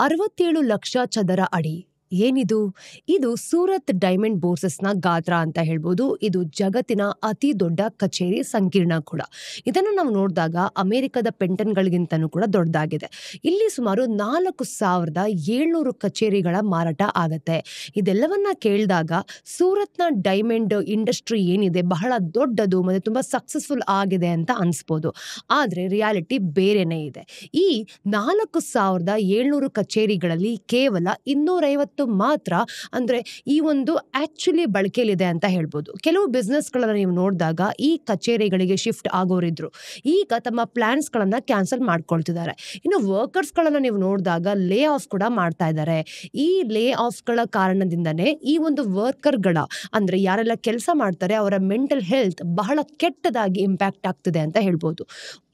67 ಲಕ್ಷ ಚದರ ಅಡಿ. ಏನಿದು? ಇದು ಸೂರತ್ ಡೈಮಂಡ್ ಬೋರ್ಸಸ್ನ ಗಾತ್ರ ಅಂತ ಹೇಳ್ಬೋದು. ಇದು ಜಗತ್ತಿನ ಅತಿ ದೊಡ್ಡ ಕಚೇರಿ ಸಂಕೀರ್ಣ ಕೂಡ. ಇದನ್ನು ನಾವು ನೋಡಿದಾಗ ಅಮೆರಿಕದ ಪೆಂಟನ್ಗಳಿಗಿಂತನೂ ಕೂಡ ದೊಡ್ಡದಾಗಿದೆ. ಇಲ್ಲಿ ಸುಮಾರು 4700 ಕಚೇರಿಗಳ ಮಾರಾಟ ಆಗತ್ತೆ. ಇದೆಲ್ಲವನ್ನ ಕೇಳಿದಾಗ ಸೂರತ್ನ ಡೈಮಂಡ್ ಇಂಡಸ್ಟ್ರಿ ಏನಿದೆ ಬಹಳ ದೊಡ್ಡದು ಮತ್ತು ತುಂಬಾ ಸಕ್ಸಸ್ಫುಲ್ ಆಗಿದೆ ಅಂತ ಅನ್ಸ್ಬೋದು. ಆದ್ರೆ ರಿಯಾಲಿಟಿ ಬೇರೆನೇ ಇದೆ. ಈ 4700 ಕಚೇರಿಗಳಲ್ಲಿ ಕೇವಲ 250 ಮಾತ್ರ ಅಂದ್ರೆ ಈ ಒಂದು ಆಕ್ಚುಲಿ ಬಳಕೆಯಲ್ಲಿದೆ ಅಂತ ಹೇಳ್ಬೋದು. ಕೆಲವು ಬಿಸ್ನೆಸ್ಗಳನ್ನ ನೀವು ನೋಡಿದಾಗ ಈ ಕಚೇರಿಗಳಿಗೆ ಶಿಫ್ಟ್ ಆಗೋರಿದ್ರು, ಈಗ ತಮ್ಮ ಪ್ಲಾನ್ಸ್ ಗಳನ್ನ ಕ್ಯಾನ್ಸಲ್ ಮಾಡ್ಕೊಳ್ತಿದ್ದಾರೆ. ಇನ್ನು ವರ್ಕರ್ಸ್ ಗಳನ್ನ ನೀವು ನೋಡಿದಾಗ ಲೇ ಆಫ್ ಕೂಡ ಮಾಡ್ತಾ ಇದ್ದಾರೆ. ಈ ಲೇ ಆಫ್ ಗಳ ಕಾರಣದಿಂದನೇ ಈ ಒಂದು ವರ್ಕರ್ಗಳ ಅಂದ್ರೆ ಯಾರೆಲ್ಲ ಕೆಲಸ ಮಾಡ್ತಾರೆ ಅವರ ಮೆಂಟಲ್ ಹೆಲ್ತ್ ಬಹಳ ಕೆಟ್ಟದಾಗಿ ಇಂಪ್ಯಾಕ್ಟ್ ಆಗ್ತಿದೆ ಅಂತ ಹೇಳ್ಬೋದು.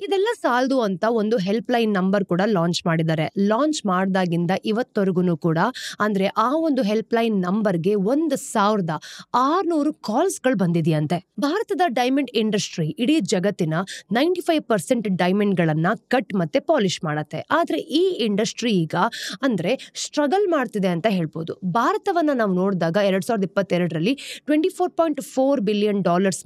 ಇದೆಲ್ಲ ಸಾಲದು ಅಂತ ಒಂದು ಹೆಲ್ಪ್ ಲೈನ್ ನಂಬರ್ ಕೂಡ ಲಾಂಚ್ ಮಾಡಿದ್ದಾರೆ. ಲಾಂಚ್ ಮಾಡಿದಾಗಿಂದ ಇವತ್ತವರೆಗೂ ಕೂಡ ಅಂದ್ರೆ ಆ ಒಂದು ಹೆಲ್ಪ್ ಲೈನ್ ನಂಬರ್ಗೆ 1600 ಕಾಲ್ಸ್ಗಳು ಬಂದಿದೆಯಂತೆ. ಭಾರತದ ಡೈಮಂಡ್ ಇಂಡಸ್ಟ್ರಿ ಇಡೀ ಜಗತ್ತಿನ 95% ಡೈಮಂಡ್ ಗಳನ್ನ ಕಟ್ ಮತ್ತೆ ಪಾಲಿಶ್ ಮಾಡತ್ತೆ. ಆದ್ರೆ ಈ ಇಂಡಸ್ಟ್ರಿ ಈಗ ಅಂದ್ರೆ ಸ್ಟ್ರಗಲ್ ಮಾಡ್ತಿದೆ ಅಂತ ಹೇಳ್ಬೋದು. ಭಾರತವನ್ನ ನಾವು ನೋಡಿದಾಗ 2022ರಲ್ಲಿ $24.4 ಬಿಲಿಯನ್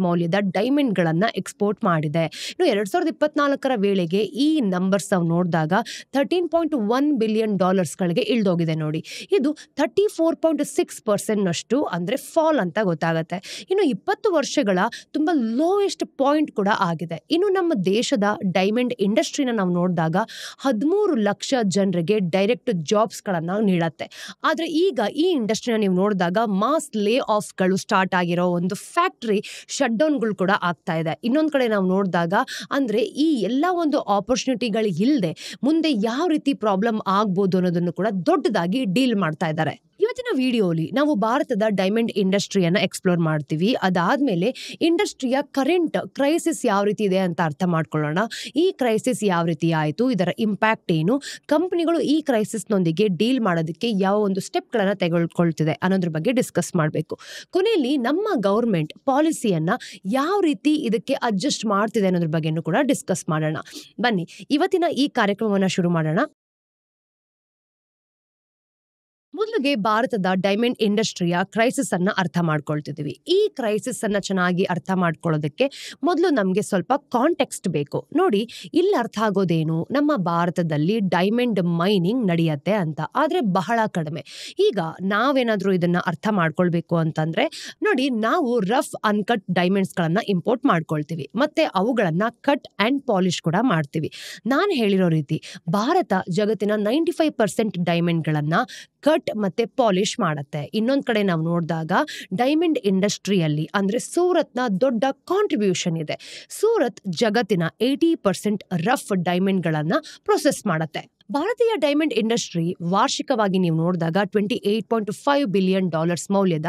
ಮೌಲ್ಯದ ಡೈಮಂಡ್ ಗಳನ್ನ ಎಕ್ಸ್ಪೋರ್ಟ್ ಮಾಡಿದೆ. ಇನ್ನು 2024ರ ವೇಳೆಗೆ ಈ ನಂಬರ್ಸ್ ನಾವು ನೋಡಿದಾಗ $13.1 ಬಿಲಿಯನ್ ಗಳಿಗೆ ಇಳಿದೋಗಿದೆ ನೋಡಿ. ಇದು 34.6% ನಷ್ಟು ಅಂದ್ರೆ ಫಾಲ್ ಅಂತ ಗೊತ್ತಾಗುತ್ತೆ. ಇನ್ನು 20 ವರ್ಷಗಳ ತುಂಬಾ ಲೋಯೆಸ್ಟ್ ಪಾಯಿಂಟ್ ಕೂಡ ಆಗಿದೆ. ಇನ್ನು ನಮ್ಮ ದೇಶದ ಡೈಮಂಡ್ ಇಂಡಸ್ಟ್ರಿನ ನಾವು ನೋಡಿದಾಗ 13 ಲಕ್ಷ ಜನರಿಗೆ ಡೈರೆಕ್ಟ್ ಜಾಬ್ಸ್ ಗಳನ್ನ ನೀಡತ್ತೆ. ಆದ್ರೆ ಈಗ ಈ ಇಂಡಸ್ಟ್ರಿನ ನೀವು ನೋಡಿದಾಗ ಮಾಸ್ ಲೇ ಆಫ್ ಗಳು ಸ್ಟಾರ್ಟ್ ಆಗಿರೋ ಒಂದು ಫ್ಯಾಕ್ಟರಿ ಶಟ್ ಡೌನ್ಗಳು ಕೂಡ ಆಗ್ತಾ ಇದೆ. ಇನ್ನೊಂದ್ ಕಡೆ ನಾವು ನೋಡಿದಾಗ ಅಂದ್ರೆ ಈ ಎಲ್ಲಾ ಒಂದು ಆಪರ್ಚುನಿಟಿಗಳು ಇಲ್ಲದೆ ಮುಂದೆ ಯಾವ ರೀತಿ ಪ್ರಾಬ್ಲಮ್ ಆಗ್ಬೋದು ಅನ್ನೋದನ್ನು ಕೂಡ ದೊಡ್ಡದಾಗಿ ಡೀಲ್ ಮಾಡ್ತಾ ಇದ್ದಾರೆ. ಇವತ್ತಿನ ವಿಡಿಯೋಲಿ ನಾವು ಭಾರತದ ಡೈಮಂಡ್ ಇಂಡಸ್ಟ್ರಿಯನ್ನ ಎಕ್ಸ್ಪ್ಲೋರ್ ಮಾಡ್ತೀವಿ. ಅದಾದ್ಮೇಲೆ ಇಂಡಸ್ಟ್ರಿಯ ಕರೆಂಟ್ ಕ್ರೈಸಿಸ್ ಯಾವ ರೀತಿ ಇದೆ ಅಂತ ಅರ್ಥ ಮಾಡ್ಕೊಳ್ಳೋಣ. ಈ ಕ್ರೈಸಿಸ್ ಯಾವ ರೀತಿ ಆಯಿತು, ಇದರ ಇಂಪ್ಯಾಕ್ಟ್ ಏನು, ಕಂಪನಿಗಳು ಈ ಕ್ರೈಸಿಸ್ನೊಂದಿಗೆ ಡೀಲ್ ಮಾಡೋದಕ್ಕೆ ಯಾವ ಒಂದು ಸ್ಟೆಪ್ಗಳನ್ನ ತೆಗೆದುಕೊಳ್ತಿದೆ ಅನ್ನೋದ್ರ ಬಗ್ಗೆ ಡಿಸ್ಕಸ್ ಮಾಡಬೇಕು. ಕೊನೆಯಲ್ಲಿ ನಮ್ಮ ಗೌರ್ಮೆಂಟ್ ಪಾಲಿಸಿಯನ್ನ ಯಾವ ರೀತಿ ಇದಕ್ಕೆ ಅಡ್ಜಸ್ಟ್ ಮಾಡ್ತಿದೆ ಅನ್ನೋದ್ರ ಬಗ್ಗೆನೂ ಕೂಡ ಡಿಸ್ಕಸ್ ಮಾಡೋಣ. ಬನ್ನಿ ಇವತ್ತಿನ ಈ ಕಾರ್ಯಕ್ರಮವನ್ನ ಶುರು ಮಾಡೋಣ. ಮೊದಲಿಗೆ ಭಾರತದ ಡೈಮಂಡ್ ಇಂಡಸ್ಟ್ರಿಯ ಕ್ರೈಸಿಸ್ ಅನ್ನ ಅರ್ಥ ಮಾಡ್ಕೊಳ್ತಿದ್ದೀವಿ. ಈ ಕ್ರೈಸಿಸ್ ಅನ್ನ ಚೆನ್ನಾಗಿ ಅರ್ಥ ಮಾಡ್ಕೊಳ್ಳೋದಕ್ಕೆ ಮೊದಲು ನಮ್ಗೆ ಸ್ವಲ್ಪ ಕಾಂಟೆಕ್ಸ್ಟ್ ಬೇಕು. ನೋಡಿ, ಇಲ್ಲಿ ಅರ್ಥ ಆಗೋದೇನು, ನಮ್ಮ ಭಾರತದಲ್ಲಿ ಡೈಮಂಡ್ ಮೈನಿಂಗ್ ನಡೆಯತ್ತೆ ಅಂತ, ಆದ್ರೆ ಬಹಳ ಕಡಿಮೆ. ಈಗ ನಾವೇನಾದ್ರೂ ಇದನ್ನ ಅರ್ಥ ಮಾಡ್ಕೊಳ್ಬೇಕು ಅಂತಂದ್ರೆ ನೋಡಿ, ನಾವು ರಫ್ ಅನ್ಕಟ್ ಡೈಮಂಡ್ಸ್ ಗಳನ್ನ ಇಂಪೋರ್ಟ್ ಮಾಡ್ಕೊಳ್ತೀವಿ ಮತ್ತೆ ಅವುಗಳನ್ನ ಕಟ್ ಅಂಡ್ ಪಾಲಿಶ್ ಕೂಡ ಮಾಡ್ತೀವಿ. ನಾನು ಹೇಳಿರೋ ರೀತಿ ಭಾರತ ಜಗತ್ತಿನ 95% ಡೈಮಂಡ್ ಗಳನ್ನ ಕಟ್ ಮತ್ತೆ ಪಾಲಿಶ್ ಮಾಡತ್ತೆ. ಇನ್ನೊಂದ್ ಕಡೆ ನಾವು ನೋಡಿದಾಗ ಡೈಮಂಡ್ ಇಂಡಸ್ಟ್ರಿಯಲ್ಲಿ ಅಂದ್ರೆ ಸೂರತ್ನ ದೊಡ್ಡ ಕಾಂಟ್ರಿಬ್ಯೂಷನ್ ಇದೆ. ಸೂರತ್ ಜಗತ್ತಿನ 80% ರಫ್ ಡೈಮಂಡ್ ಗಳನ್ನ ಪ್ರೊಸೆಸ್ ಮಾಡತ್ತೆ. ಭಾರತೀಯ ಡೈಮಂಡ್ ಇಂಡಸ್ಟ್ರಿ ವಾರ್ಷಿಕವಾಗಿ ನೀವು ನೋಡಿದಾಗ $28.5 ಬಿಲಿಯನ್ ಮೌಲ್ಯದ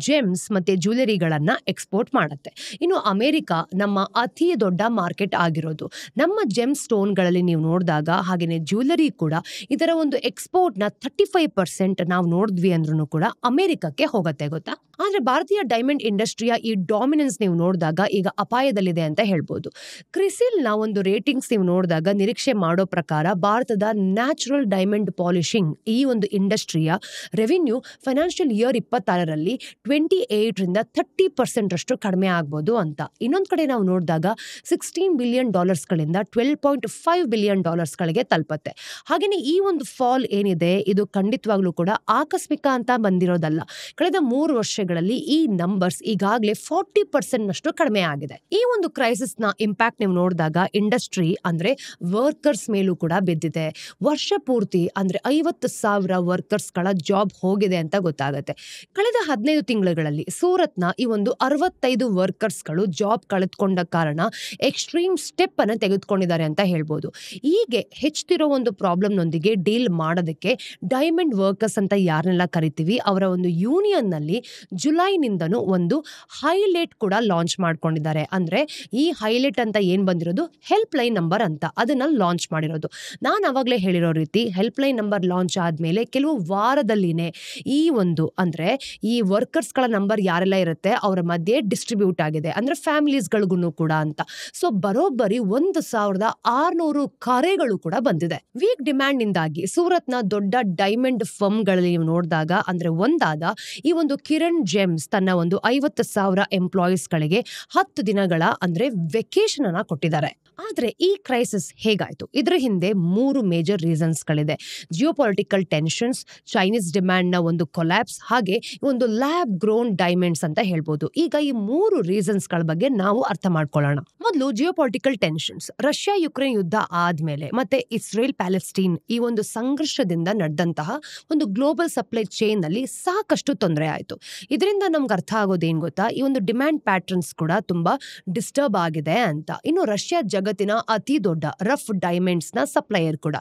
ಜೆಮ್ಸ್ ಮತ್ತೆ ಜ್ಯುವೆಲರಿಗಳನ್ನ ಎಕ್ಸ್ಪೋರ್ಟ್ ಮಾಡುತ್ತೆ. ಇನ್ನು ಅಮೆರಿಕ ನಮ್ಮ ಅತಿ ದೊಡ್ಡ ಮಾರ್ಕೆಟ್ ಆಗಿರೋದು. ನಮ್ಮ ಜೆಮ್ ಸ್ಟೋನ್ಗಳಲ್ಲಿ ನೀವು ನೋಡಿದಾಗ ಹಾಗೇನೆ ಜ್ಯುವೆಲರಿ ಕೂಡ ಇದರ ಒಂದು ಎಕ್ಸ್ಪೋರ್ಟ್ನ 35% ನಾವು ನೋಡಿದ್ವಿ ಅಂದ್ರೂ ಕೂಡ ಅಮೆರಿಕಕ್ಕೆ ಹೋಗುತ್ತೆ, ಗೊತ್ತಾ. ಆದ್ರೆ ಭಾರತೀಯ ಡೈಮಂಡ್ ಇಂಡಸ್ಟ್ರಿಯ ಈ ಡಾಮಿನೆನ್ಸ್ ನೀವು ನೋಡಿದಾಗ ಈಗ ಅಪಾಯದಲ್ಲಿದೆ ಅಂತ ಹೇಳ್ಬೋದು. ಕ್ರಿಸಿಲ್ ನ ಒಂದು ರೇಟಿಂಗ್ಸ್ ನೀವು ನೋಡಿದಾಗ ನಿರೀಕ್ಷೆ ಮಾಡೋ ಪ್ರಕಾರ ಭಾರತದ ನ್ಯಾಚುರಲ್ ಡೈಮಂಡ್ ಪಾಲಿಶಿಂಗ್ ಈ ಒಂದು ಇಂಡಸ್ಟ್ರಿಯ ರೆವಿನ್ಯೂ ಫೈನಾನ್ಷಿಯಲ್ ಇಯರ್ 26ರಲ್ಲಿ 28ರಿಂದ 30% ಅಷ್ಟು ಕಡಿಮೆ ಆಗ್ಬೋದು ಅಂತ. ಇನ್ನೊಂದ್ ಕಡೆ ನಾವು ನೋಡಿದಾಗ $16 ಬಿಲಿಯನ್ ಗಳಿಂದ $12.5 ಬಿಲಿಯನ್ ಗಳಿಗೆ ತಲುಪತ್ತೆ. ಹಾಗೇನೆ ಈ ಒಂದು ಫಾಲ್ ಏನಿದೆ ಇದು ಖಂಡಿತವಾಗ್ಲೂ ಕೂಡ ಆಕಸ್ಮಿಕ ಅಂತ ಬಂದಿರೋದಲ್ಲ. ಕಳೆದ 3 ವರ್ಷಗಳಲ್ಲಿ ಈ ನಂಬರ್ಸ್ ಈಗಾಗಲೇ 40% ನಷ್ಟು ಕಡಿಮೆ ಆಗಿದೆ. ಈ ಒಂದು ಕ್ರೈಸಿಸ್ ನ ಇಂಪ್ಯಾಕ್ಟ್ ನೀವು ನೋಡಿದಾಗ ಇಂಡಸ್ಟ್ರಿ ಅಂದ್ರೆ ವರ್ಕರ್ಸ್ ಮೇಲೂ ಕೂಡ ಬಿದ್ದಿದೆ. ವರ್ಷ ಪೂರ್ತಿ ಅಂದ್ರೆ 50,000 ವರ್ಕರ್ಸ್ ಗಳ ಜಾಬ್ ಹೋಗಿದೆ ಅಂತ ಗೊತ್ತಾಗುತ್ತೆ. ಕಳೆದ 15 ತಿಂಗಳುಗಳಲ್ಲಿ ಸೂರತ್ನ ಈ ಒಂದು 65 ವರ್ಕರ್ಸ್ ಗಳು ಜಾಬ್ ಕಳೆದುಕೊಂಡ ಕಾರಣ ಎಕ್ಸ್ಟ್ರೀಮ್ ಸ್ಟೆಪ್ ಅನ್ನ ತೆಗೆದುಕೊಂಡಿದ್ದಾರೆ ಅಂತ ಹೇಳ್ಬೋದು. ಹೀಗೆ ಹೆಚ್ಚುತ್ತಿರೋ ಒಂದು ಪ್ರಾಬ್ಲಮ್ ನೊಂದಿಗೆ ಡೀಲ್ ಮಾಡೋದಕ್ಕೆ ಡೈಮಂಡ್ ವರ್ಕರ್ಸ್ ಅಂತ ಯಾರನ್ನೆಲ್ಲ ಕರಿತೀವಿ ಅವರ ಒಂದು ಯೂನಿಯನ್ ನಲ್ಲಿ ಜುಲೈನಿಂದನೂ ಒಂದು ಹೈಲೈಟ್ ಕೂಡ ಲಾಂಚ್ ಮಾಡ್ಕೊಂಡಿದ್ದಾರೆ. ಅಂದ್ರೆ ಈ ಹೈಲೈಟ್ ಅಂತ ಏನ್ ಬಂದಿರೋದು ಹೆಲ್ಪ್ ಲೈನ್ ನಂಬರ್ ಅಂತ, ಅದನ್ನ ಲಾಂಚ್ ಮಾಡಿರೋದು. ನಾನು ಅವಾಗಲೇ ಆಗ್ಲೇ ಹೇಳಿರೋ ರೀತಿ ಹೆಲ್ಪ್ ಲೈನ್ ನಂಬರ್ ಲಾಂಚ್ ಆದ್ಮೇಲೆ ಕೆಲವು ವಾರದಲ್ಲಿನೇ ಈ ಒಂದು ಅಂದ್ರೆ ಈ ವರ್ಕರ್ಸ್ ಗಳ ನಂಬರ್ ಯಾರೆಲ್ಲ ಇರುತ್ತೆ ಅವರ ಮಧ್ಯೆ ಡಿಸ್ಟ್ರಿಬ್ಯೂಟ್ ಆಗಿದೆ, ಅಂದ್ರೆ ಫ್ಯಾಮಿಲೀಸ್ ಗಳಿಗೂ ಕೂಡ ಅಂತ. ಸೊ ಬರೋಬ್ಬರಿ 1,600 ಕರೆಗಳು ಕೂಡ ಬಂದಿದೆ. ವೀಕ್ ಡಿಮ್ಯಾಂಡ್ ನಿಂದಾಗಿ ಸೂರತ್ನ ದೊಡ್ಡ ಡೈಮಂಡ್ ಫರ್ಮ್ ಗಳಲ್ಲಿ ನೀವು ನೋಡಿದಾಗ ಅಂದ್ರೆ ಒಂದಾದ ಈ ಒಂದು ಕಿರಣ್ ಜೆಮ್ಸ್ ತನ್ನ ಒಂದು 50,000 ಎಂಪ್ಲಾಯೀಸ್ ಗಳಿಗೆ 10 ದಿನಗಳ ಅಂದ್ರೆ ವೆಕೇಶನ್ ಅನ್ನ ಕೊಟ್ಟಿದ್ದಾರೆ. ಆದ್ರೆ ಈ ಕ್ರೈಸಿಸ್ ಹೇಗಾಯ್ತು? ಇದ್ರ ಹಿಂದೆ 3 ಮೇಜರ್ ರೀಸನ್ಸ್ ಗಳಿದೆ. ಜಿಯೋಪೊಲಿಟಿಕಲ್ ಟೆನ್ಷನ್ಸ್, ಚೈನೀಸ್ ಡಿಮ್ಯಾಂಡ್ ನ ಒಂದು ಕೊಲ್ಯಾಪ್ಸ್, ಹಾಗೆ ಒಂದು ಲ್ಯಾಬ್ ಗ್ರೋನ್ ಡೈಮಂಡ್ಸ್ ಅಂತ ಹೇಳ್ಬೋದು. ಈಗ ಈ 3 ರೀಸನ್ಸ್ ಗಳ ಬಗ್ಗೆ ನಾವು ಅರ್ಥ ಮಾಡ್ಕೊಳ್ಳೋಣ. ಮೊದಲು ಜಿಯೋಪೊಲಿಟಿಕಲ್ ಟೆನ್ಷನ್ಸ್. ರಷ್ಯಾ ಯುಕ್ರೇನ್ ಯುದ್ಧ ಆದ್ಮೇಲೆ ಮತ್ತೆ ಇಸ್ರೇಲ್ ಪ್ಯಾಲೆಸ್ಟೀನ್ ಈ ಒಂದು ಸಂಘರ್ಷದಿಂದ ನಡೆದಂತಹ ಒಂದು ಗ್ಲೋಬಲ್ ಸಪ್ಲೈ ಚೈನ್ ನಲ್ಲಿ ಸಾಕಷ್ಟು ತೊಂದರೆ ಆಯ್ತು. ಇದರಿಂದ ನಮ್ಗೆ ಅರ್ಥ ಆಗೋದೇನ್ ಗೊತ್ತಾ, ಈ ಒಂದು ಡಿಮ್ಯಾಂಡ್ ಪ್ಯಾಟರ್ನ್ಸ್ ಕೂಡ ತುಂಬಾ ಡಿಸ್ಟರ್ಬ್ ಆಗಿದೆ ಅಂತ. ಇನ್ನು ರಷ್ಯಾ ಜಗತ್ತಿನ ಅತಿ ದೊಡ್ಡ ರಫ್ ಡೈಮಂಡ್ಸ್ ನ ಸಪ್ಲೈಯರ್ ಕೂಡ.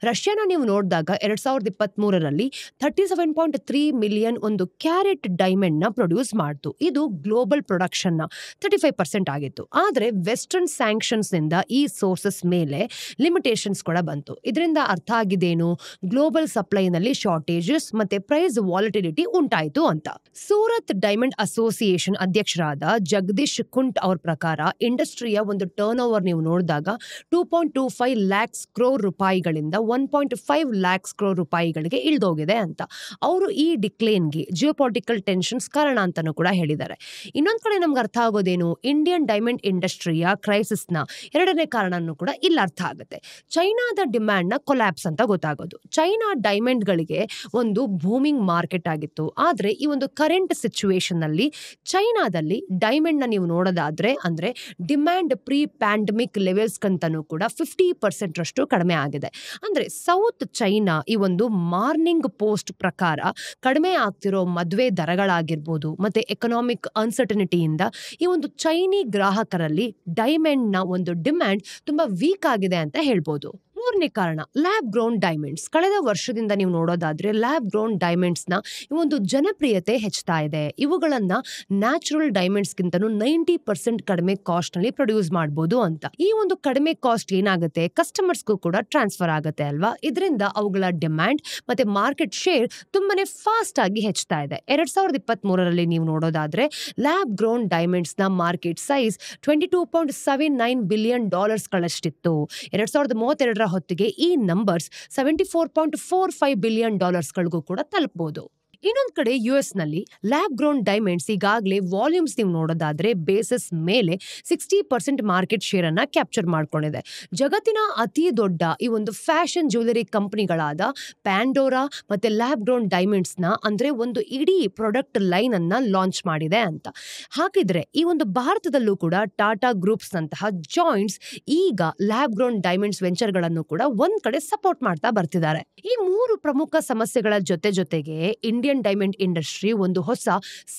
ರಷ್ಯಾನ ನೀವು ನೋಡಿದಾಗ 2023ರಲ್ಲಿ 37.3 ಮಿಲಿಯನ್ ಒಂದು ಕ್ಯಾರೆಟ್ ಡೈಮಂಡ್ ನ ಪ್ರೊಡ್ಯೂಸ್ ಮಾಡ್ತು. ಇದು ಗ್ಲೋಬಲ್ ಪ್ರೊಡಕ್ಷನ್ ನ 35% ಆಗಿತ್ತು. ಆದ್ರೆ ವೆಸ್ಟರ್ನ್ ಸ್ಯಾಂಕ್ಷನ್ಸ್ ನಿಂದ ಈ ಸೋರ್ಸಸ್ ಮೇಲೆ ಲಿಮಿಟೇಷನ್ಸ್ ಕೂಡ ಬಂತು. ಇದರಿಂದ ಅರ್ಥ ಆಗಿದ್ದೇನು, ಗ್ಲೋಬಲ್ ಸಪ್ಲೈ ನಲ್ಲಿ ಶಾರ್ಟೇಜಸ್ ಮತ್ತೆ ಪ್ರೈಸ್ ವಾಲಿಟಿಲಿಟಿ ಉಂಟಾಯಿತು ಅಂತ. ಸೂರತ್ ಡೈಮಂಡ್ ಅಸೋಸಿಯೇಷನ್ ಅಧ್ಯಕ್ಷರಾದ ಜಗದೀಶ್ ಕುಂಟ್ ಅವ್ರ ಪ್ರಕಾರ ಇಂಡಸ್ಟ್ರಿಯ ಒಂದು ಟರ್ನ್ ಓವರ್ ನೀವು ನೋಡಿದಾಗ 2.25 ಲ್ಯಾಕ್ಸ್ ಕ್ರೋರ್ ರೂಪಾಯಿಗಳಿಂದ 1.5 ಲ್ಯಾಕ್ಸ್ ಕ್ರೋರ್ ರೂಪಾಯಿಗಳಿಗೆ ಇಳಿದೋಗಿದೆ ಅಂತ. ಅವರು ಈ ಡಿಕ್ಲೇನ್ಗೆ ಜಿಯೋಪೊಲಿಟಿಕಲ್ ಟೆನ್ಷನ್ಸ್ ಕಾರಣ ಅಂತಾನೂ ಕೂಡ ಹೇಳಿದ್ದಾರೆ. ಇನ್ನೊಂದ್ ಕಡೆ ನಮ್ಗೆ ಅರ್ಥ ಆಗೋದೇನು, ಇಂಡಿಯನ್ ಡೈಮಂಡ್ ಇಂಡಸ್ಟ್ರಿಯ ಕ್ರೈಸಿಸ್ ನ 2ನೇ ಕಾರಣನೂ ಕೂಡ ಇಲ್ಲಿ ಅರ್ಥ ಆಗುತ್ತೆ. ಚೈನಾದ ಡಿಮ್ಯಾಂಡ್ ನ ಕೊಲ್ಯಾಪ್ಸ್ ಅಂತ ಗೊತ್ತಾಗೋದು. ಚೈನಾ ಡೈಮಂಡ್ ಗಳಿಗೆ ಒಂದು ಬೂಮಿಂಗ್ ಮಾರ್ಕೆಟ್ ಆಗಿತ್ತು. ಆದ್ರೆ ಈ ಒಂದು ಕರೆಂಟ್ ಸಿಚುವೇಶನ್ ನಲ್ಲಿ ಚೈನಾದಲ್ಲಿ ಡೈಮಂಡ್ ನ ನೀವು ನೋಡೋದಾದ್ರೆ ಅಂದ್ರೆ ಡಿಮ್ಯಾಂಡ್ ಪ್ರೀ ಪ್ಯಾಂಡಮಿಕ್ ಲೆವೆಲ್ಸ್ ಕಂತನೂ ಕೂಡ 50% ರಷ್ಟು ಕಡಿಮೆ ಆಗಿದೆ. ಅಂದ್ರೆ ಸೌತ್ ಚೈನಾ ಈ ಒಂದು ಮಾರ್ನಿಂಗ್ ಪೋಸ್ಟ್ ಪ್ರಕಾರ ಕಡಿಮೆ ಆಗ್ತಿರೋ ಮದುವೆ ದರಗಳಾಗಿರ್ಬೋದು ಮತ್ತೆ ಎಕನಾಮಿಕ್ ಅನ್ಸರ್ಟನಿಟಿಯಿಂದ ಈ ಒಂದು ಚೈನೀ ಗ್ರಾಹಕರಲ್ಲಿ ಡೈಮಂಡ್ ನ ಒಂದು ಡಿಮ್ಯಾಂಡ್ ತುಂಬಾ ವೀಕ್ ಆಗಿದೆ ಅಂತ ಹೇಳ್ಬೋದು. 3ನೇ ಕಾರಣ ಲ್ಯಾಬ್ ಗ್ರೋನ್ ಡೈಮಂಡ್ಸ್. ಕಳೆದ ವರ್ಷದಿಂದ ನೀವು ನೋಡೋದಾದ್ರೆ ಲ್ಯಾಬ್ ಗ್ರೋನ್ ಡೈಮಂಡ್ಸ್ ನ ಒಂದು ಜನಪ್ರಿಯತೆ ಹೆಚ್ಚುತ್ತಾ ಇದೆ. ಇವುಗಳನ್ನ ನ್ಯಾಚುರಲ್ ಡೈಮಂಡ್ಸ್ ಗಿಂತನೂ 90% ಕಡಿಮೆ ಕಾಸ್ಟ್ ನಲ್ಲಿ ಪ್ರೊಡ್ಯೂಸ್ ಮಾಡಬಹುದು ಅಂತ. ಈ ಒಂದು ಕಡಿಮೆ ಕಾಸ್ಟ್ ಏನಾಗುತ್ತೆ, ಕಸ್ಟಮರ್ಸ್ಗೂ ಕೂಡ ಟ್ರಾನ್ಸ್ಫರ್ ಆಗುತ್ತೆ ಅಲ್ವಾ. ಇದರಿಂದ ಅವುಗಳ ಡಿಮ್ಯಾಂಡ್ ಮತ್ತೆ ಮಾರ್ಕೆಟ್ ಶೇರ್ ತುಂಬಾನೇ ಫಾಸ್ಟ್ ಆಗಿ ಹೆಚ್ಚುತ್ತಾ ಇದೆ. 2023ರಲ್ಲಿ ನೀವು ನೋಡೋದಾದ್ರೆ ಲ್ಯಾಬ್ ಗ್ರೋನ್ ಡೈಮಂಡ್ಸ್ ನ ಮಾರ್ಕೆಟ್ ಸೈಜ್ $22.79 ಬಿಲಿಯನ್ ಗಳಷ್ಟಿತ್ತು. 2032ರ ಹೊತ್ತಿಗೆ ಈ ನಂಬರ್ಸ್ $74.45 ಬಿಲಿಯನ್ ಗಳಿಗೂ ಕೂಡ ತಲುಪಬಹುದು. ಇನ್ನೊಂದ್ ಕಡೆ ಯುಎಸ್ ನಲ್ಲಿ ಲ್ಯಾಬ್ ಗ್ರೋನ್ ಡೈಮಂಡ್ಸ್ ಈಗಾಗಲೇ ವಾಲ್ಯೂಮ್ಸ್ ನೀವು ನೋಡೋದಾದ್ರೆ ಬೇಸಿಸ್ ಮೇಲೆ 60% ಮಾರ್ಕೆಟ್ ಶೇರ್ ಅನ್ನ ಕ್ಯಾಪ್ಚರ್ ಮಾಡ್ಕೊಂಡಿದೆ. ಜಗತ್ತಿನ ಅತಿ ದೊಡ್ಡ ಈ ಒಂದು ಫ್ಯಾಷನ್ ಜ್ಯುವೆಲರಿ ಕಂಪನಿಗಳಾದ ಪ್ಯಾಂಡೋರಾ ಮತ್ತೆ ಲ್ಯಾಬ್ ಗ್ರೋನ್ ಡೈಮಂಡ್ಸ್ ನ ಅಂದ್ರೆ ಒಂದು ಇಡೀ ಪ್ರಾಡಕ್ಟ್ ಲೈನ್ ಅನ್ನ ಲಾಂಚ್ ಮಾಡಿದೆ ಅಂತ. ಹಾಗಿದ್ರೆ ಈ ಒಂದು ಭಾರತದಲ್ಲೂ ಕೂಡ ಟಾಟಾ ಗ್ರೂಪ್ಸ್ ನಂತಹ ಜಾಯಿಂಟ್ಸ್ ಈಗ ಲ್ಯಾಬ್ ಗ್ರೋನ್ ಡೈಮಂಡ್ಸ್ ವೆಂಚರ್ ಗಳನ್ನು ಕೂಡ ಒಂದ್ ಕಡೆ ಸಪೋರ್ಟ್ ಮಾಡ್ತಾ ಬರ್ತಿದ್ದಾರೆ. ಈ 3 ಪ್ರಮುಖ ಸಮಸ್ಯೆಗಳ ಜೊತೆಗೆ ಇಂಡಿಯನ್ ಡೈಮಂಡ್ ಇಂಡಸ್ಟ್ರಿ ಒಂದು ಹೊಸ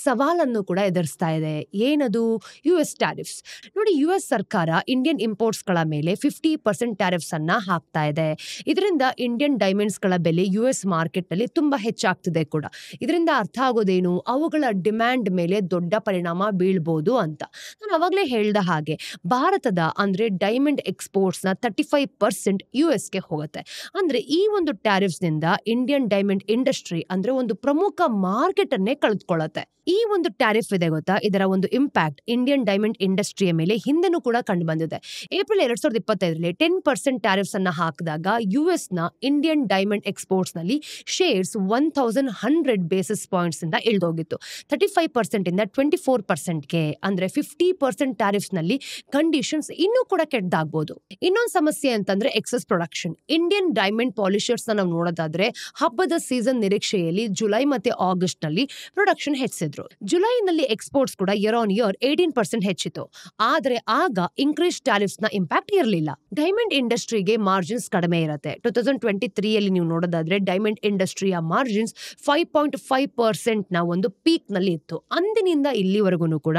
ಸವಾಲನ್ನು ಕೂಡ ಎದುರಿಸ್ತಾ ಇದೆ. ಏನದು? US tariffs. ನೋಡಿ, ಯುಎಸ್ ಸರ್ಕಾರ ಇಂಡಿಯನ್ ಇಂಪೋರ್ಟ್ಸ್ ಗಳ ಮೇಲೆ 50% ಟ್ಯಾರಿಫ್ಸ್ ಅನ್ನ ಹಾಕ್ತಾ ಇದೆ. ಇದರಿಂದ ಇಂಡಿಯನ್ ಡೈಮಂಡ್ಸ್ ಗಳ ಬೆಲೆ ಯುಎಸ್ ಮಾರ್ಕೆಟ್ ನಲ್ಲಿ ತುಂಬಾ ಹೆಚ್ಚಾಗ್ತಿದೆ ಕೂಡ. ಇದರಿಂದ ಅರ್ಥ ಆಗೋದೇನು, ಅವುಗಳ ಡಿಮ್ಯಾಂಡ್ ಮೇಲೆ ದೊಡ್ಡ ಪರಿಣಾಮ ಬೀಳ್ಬೋದು ಅಂತ. ನಾನು ಅವಾಗಲೇ ಹೇಳ್ದ ಹಾಗೆ ಭಾರತದ ಅಂದ್ರೆ ಡೈಮಂಡ್ ಎಕ್ಸ್ಪೋರ್ಟ್ಸ್ ನ 35% ಯುಎಸ್ಗೆ ಹೋಗುತ್ತೆ. ಅಂದ್ರೆ ಈ ಒಂದು ಟ್ಯಾರಿಫ್ಸ್ ನಿಂದ ಇಂಡಿಯನ್ ಡೈಮಂಡ್ ಇಂಡಸ್ಟ್ರಿ ಅಂದ್ರೆ ಒಂದು ಪ್ರಮುಖ ಮಾರ್ಕೆಟ್ ಅನ್ನೇ ಕಳೆದುಕೊಳ್ಳುತ್ತೆ. ಈ ಒಂದು ಟ್ಯಾರಿಫ್ ಇದೆ ಗೊತ್ತಾ, ಇದರ ಒಂದು ಇಂಪ್ಯಾಕ್ಟ್ ಇಂಡಿಯನ್ ಡೈಮಂಡ್ ಇಂಡಸ್ಟ್ರಿಯ ಮೇಲೆ ಹಿಂದೆನೂ ಕೂಡ ಕಂಡು ಬಂದಿದೆ. ಏಪ್ರಿಲ್ 2025ರಲ್ಲಿ 10% ಟ್ಯಾರಿಫ್ಸ್ ಅನ್ನ ಹಾಕಿದಾಗ ಯುಎಸ್ ನ ಇಂಡಿಯನ್ ಡೈಮಂಡ್ ಎಕ್ಸ್ಪೋರ್ಟ್ಸ್ ನಲ್ಲಿ ಶೇರ್ಸ್ 1100 ಬೇಸಿಸ್ ಪಾಯಿಂಟ್ಸ್ ಇಂದ ಇಳಿದೋಗಿತ್ತು. 35% ಇಂದ 24%ಗೆ ಅಂದ್ರೆ 50% ಟ್ಯಾರಿಫ್ಸ್ ನಲ್ಲಿ ಕಂಡೀಷನ್ಸ್ ಇನ್ನೂ ಕೂಡ ಕೆಟ್ಟದಾಗಬಹುದು. ಇನ್ನೊಂದು ಸಮಸ್ಯೆ ಅಂತಂದ್ರೆ ಎಕ್ಸೆಸ್ ಪ್ರೊಡಕ್ಷನ್. ಇಂಡಿಯನ್ ಡೈಮಂಡ್ ಪಾಲಿಶರ್ಸ್ ನಾವು ನೋಡೋದಾದ್ರೆ ಹಬ್ಬದ ಸೀಸನ್ ನಿರೀಕ್ಷೆಯಲ್ಲಿ ಜುಲೈ ಮತ್ತೆ ಆಗಸ್ಟ್ ನಲ್ಲಿ ಪ್ರೊಡಕ್ಷನ್ ಹೆಚ್ಚಿಸಿದ್ರು. ಜುಲೈನಲ್ಲಿ ಎಕ್ಸ್ಪೋರ್ಟ್ಸ್ ಕೂಡ ಇಯರ್ ಆನ್ ಇಯರ್ 18% ಹೆಚ್ಚಿತು. ಆದ್ರೆ ಆಗ ಇನ್ಕ್ರೀಸ್ ಟ್ಯಾರಿಫ್ಸ್ ನ ಇಂಪ್ಯಾಕ್ಟ್ ಇರಲಿಲ್ಲ. ಡೈಮಂಡ್ ಇಂಡಸ್ಟ್ರಿಗೆ ಮಾರ್ಜಿನ್ಸ್ ಕಡಿಮೆ ಇರುತ್ತೆ. 2023ಯಲ್ಲಿ ನೀವು ನೋಡೋದಾದ್ರೆ ಡೈಮಂಡ್ ಇಂಡಸ್ಟ್ರಿಯ ಮಾರ್ಜಿನ್ಸ್ 5.5% ನ ಒಂದು ಪೀಕ್ ನಲ್ಲಿ ಇತ್ತು. ಅಂದಿನಿಂದ ಇಲ್ಲಿವರೆಗೂ ಕೂಡ